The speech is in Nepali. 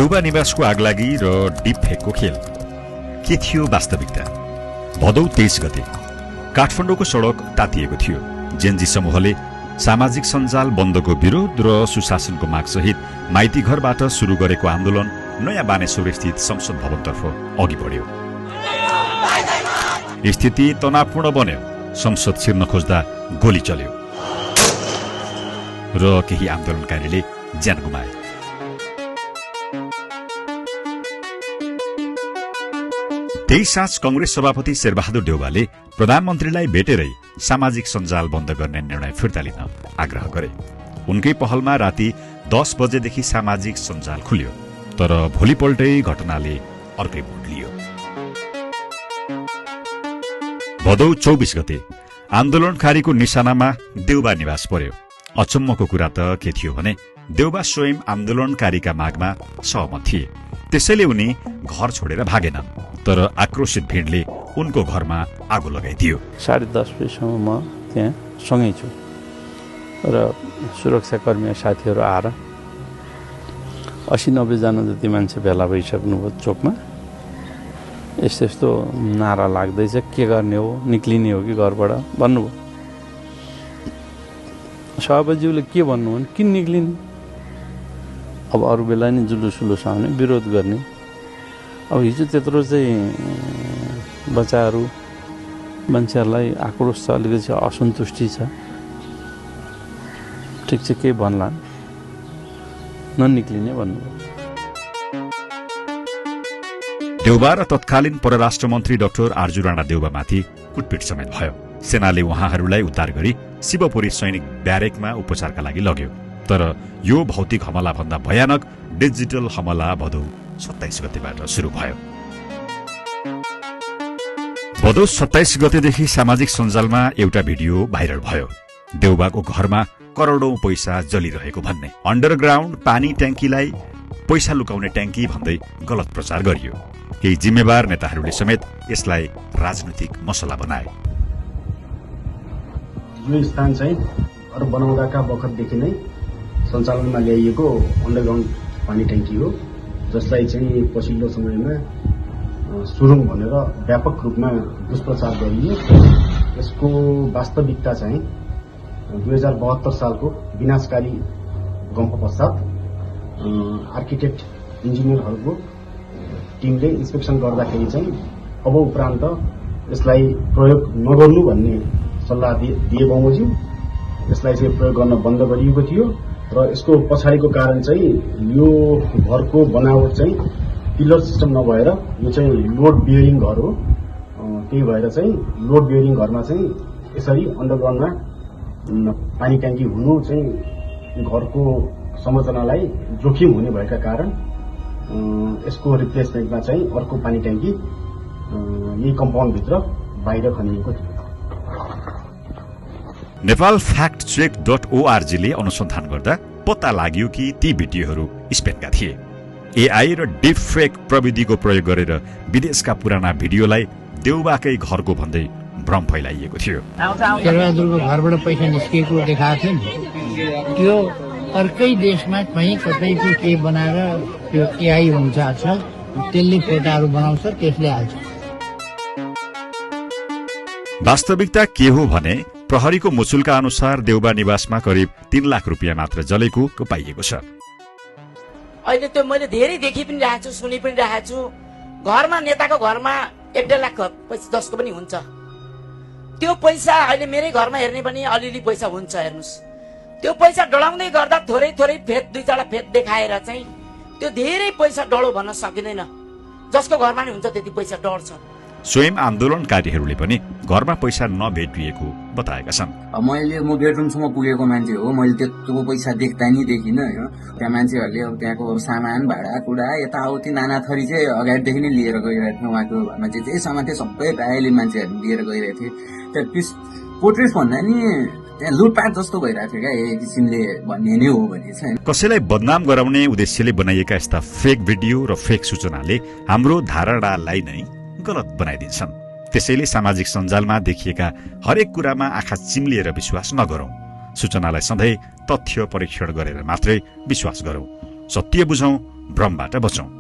देउबा निवासको आगलागी र डिप फेकको खेल के थियो वास्तविकता? भदौ 23 गते काठमाडौँको सडक तातिएको थियो। जेनजी समूहले सामाजिक सञ्जाल बन्दको विरोध र सुशासनको मागसहित माइती घरबाट सुरु गरेको आन्दोलन नयाँ बानेश्वर स्थित संसद भवनतर्फ अघि बढ्यो। स्थिति तनावपूर्ण बन्यो। संसद छिर्न खोज्दा गोली चल्यो र केही आन्दोलनकारीले ज्यान गुमाए। त्यही साँझ कंग्रेस सभापति शेरबहादुर देउवाले प्रधानमन्त्रीलाई भेटेरै सामाजिक सञ्जाल बन्द गर्ने निर्णय फिर्ता लिन आग्रह गरे। उनकै पहलमा राति 10 बजेदेखि सामाजिक सञ्जाल खुल्यो, तर भोलिपल्टै घटनाले अर्कै मोड लियो। भदौ 24 गते आन्दोलनकारीको निशानामा देउबा निवास पर्यो। अचम्मको कुरा त के थियो भने देउबा स्वयं आन्दोलनकारीका मागमा सहमत थिए। त्यसैले उनी घर छोडेर भागेनन्, तर आक्रोशित भिडले उनको घरमा आगो लगाइदियो। 10:30 बजेसम्म म त्यहाँ सँगै छु र सुरक्षाकर्मी साथीहरू आएर 80-90 जना जति मान्छे भेला भइसक्नुभयो चोकमा। यस्तो नारा लाग्दैछ, के गर्ने हो, निक्लिने हो कि घरबाट भन्नुभयो। सभापतिज्यूले के भन्नु भने किन निक्लिने, अब अरू बेला नि जुलुस आउने, विरोध गर्ने। अब हिजो त्यत्रो चाहिँ बच्चाहरू मान्छेहरूलाई आक्रोश छ, अलिकति असन्तुष्टि छ, ठिक छ केही भन्ला, ननिक्लिने भन्नुभयो। देउबा र तत्कालीन परराष्ट्र मन्त्री डाक्टर आर्जु राणा देउबामाथि कुटपिट समेत भयो। सेनाले उहाँहरूलाई उद्धार गरी शिवपुरी सैनिक ब्यारेकमा उपचारका लागि लग्यो। तर यो भौतिक हमला भन्दा भयानक डिजिटल हमला भदौ 27 गतेबाट सुरु भयो। भदौ 27 गतेदेखि सामाजिक सञ्जालमा एउटा भिडियो भाइरल भयो। देउबाको घरमा करोडौं पैसा जलिरहेको भन्ने, अन्डरग्राउन्ड पानी ट्याङ्कीलाई पैसा लुकाउने ट्याङ्की भन्दै गलत प्रचार गरियो। केही जिम्मेवार नेताहरूले समेत यसलाई राजनैतिक मसला बनाए। यो स्थान चाहिँ घर बनाउँदाका बखतदेखि नै सञ्चालनमा ल्याइएको अन्डरग्राउन्ड पानी ट्याङ्की हो, जसलाई चाहिँ पछिल्लो समयमा सुरुङ भनेर व्यापक रूपमा दुष्प्रचार गरियो। यसको वास्तविकता चाहिँ 2072 सालको विनाशकारी भूकम्प पश्चात आर्किटेक्ट इन्जिनियरहरूको टिमले इन्स्पेक्सन गर्दाखेरि चाहिँ अब उपरान्त यसलाई प्रयोग नगर्नु भन्ने सल्लाह दिए बमोजिम यसलाई चाहिँ प्रयोग गर्न बन्द गरिएको थियो। र यसको पछाडिको कारण चाहिँ यो घरको बनावट चाहिँ पिलर सिस्टम नभएर यो चाहिँ लोड बियरिङ घर हो। त्यही भएर चाहिँ लोड बियरिङ घरमा चाहिँ यसरी अन्डरग्राउन्डमा पानी ट्याङ्की हुनु चाहिँ घरको संरचनालाई जोखिम हुने भएका कारण यसको रिप्लेसमेन्टमा चाहिँ अर्को पानी ट्याङ्की यही कम्पाउन्डभित्र बाहिर खनिएको थियो। नेपालफ्याक्टचेक.org ले अनुसन्धान गर्दा पत्ता लाग्यो कि ती भिडियोहरू स्पेनका थिए। एआई र डिप फेक प्रविधिको प्रयोग गरेर विदेशका पुराना भिडियोलाई देउबाकै घरको भन्दै भ्रम फैलाइएको थियो। शेरबहादुरको घरबाट पैसा निस्किएको देखाएको थियो नि, त्यो अर्कै देशमा कहीँ कतैको केही बनाएर त्यो एआई हुन्छ, त्यसले फोटाहरू बनाउँछ, त्यसले हाल्छ। वास्तविकता के हो भने प्रहरीको मुचुल्का अनुसार देउबा निवासमा करिब 3 लाख रुपियाँ मात्र जलेको पाइएको छ। अहिले त्यो मैले धेरै देखि पनि रहेको छु, सुनि पनि रहेको छु। घरमा नेताको घरमा 1.5 लाख पैसा जसको पनि हुन्छ, त्यो पैसा अहिले मेरै घरमा हेर्ने पनि अलिअलि पैसा हुन्छ। हेर्नुहोस्, त्यो पैसा डढाउँदै गर्दा थोरै फेद 2-4 फेद देखाएर चाहिँ त्यो धेरै पैसा डढो भन्न सकिँदैन। जसको घरमा नि हुन्छ त्यति पैसा डढ्छ। स्वयं आन्दोलनकारीहरूले पनि घरमा पैसा नभेटिएको बताएका छन्। म बेडरुमसम्म पुगेको मान्छे हो, मैले त्यत्रो पैसा देख्दा नि देखिनँ। त्यहाँ मान्छेहरूले अब त्यहाँको सामान भाडा कुडा यताउति नाना थरी चाहिँ अगाडिदेखि नै लिएर गइरहेको थियो। उहाँको घरमा चाहिँ जे सामान थियो सबै प्रायःले मान्छेहरू लिएर गइरहेको थिए। त्यहाँ पोर्ट्रेट भन्दा नि त्यहाँ लुटपाट जस्तो भइरहेको थियो क्या, एक किसिमले भन्ने नै हो भने चाहिँ। कसैलाई बदनाम गराउने उद्देश्यले बनाइएका यस्ता फेक भिडियो र फेक सूचनाले हाम्रो धारणालाई नै गलत बनाइदिन्छन्। त्यसैले सामाजिक सञ्जालमा देखिएका हरेक कुरामा आँखा चिम्लिएर विश्वास नगरौं। सूचनालाई सधैँ तथ्य परीक्षण गरेर मात्रै विश्वास गरौं। सत्य बुझौं, भ्रमबाट बचौं।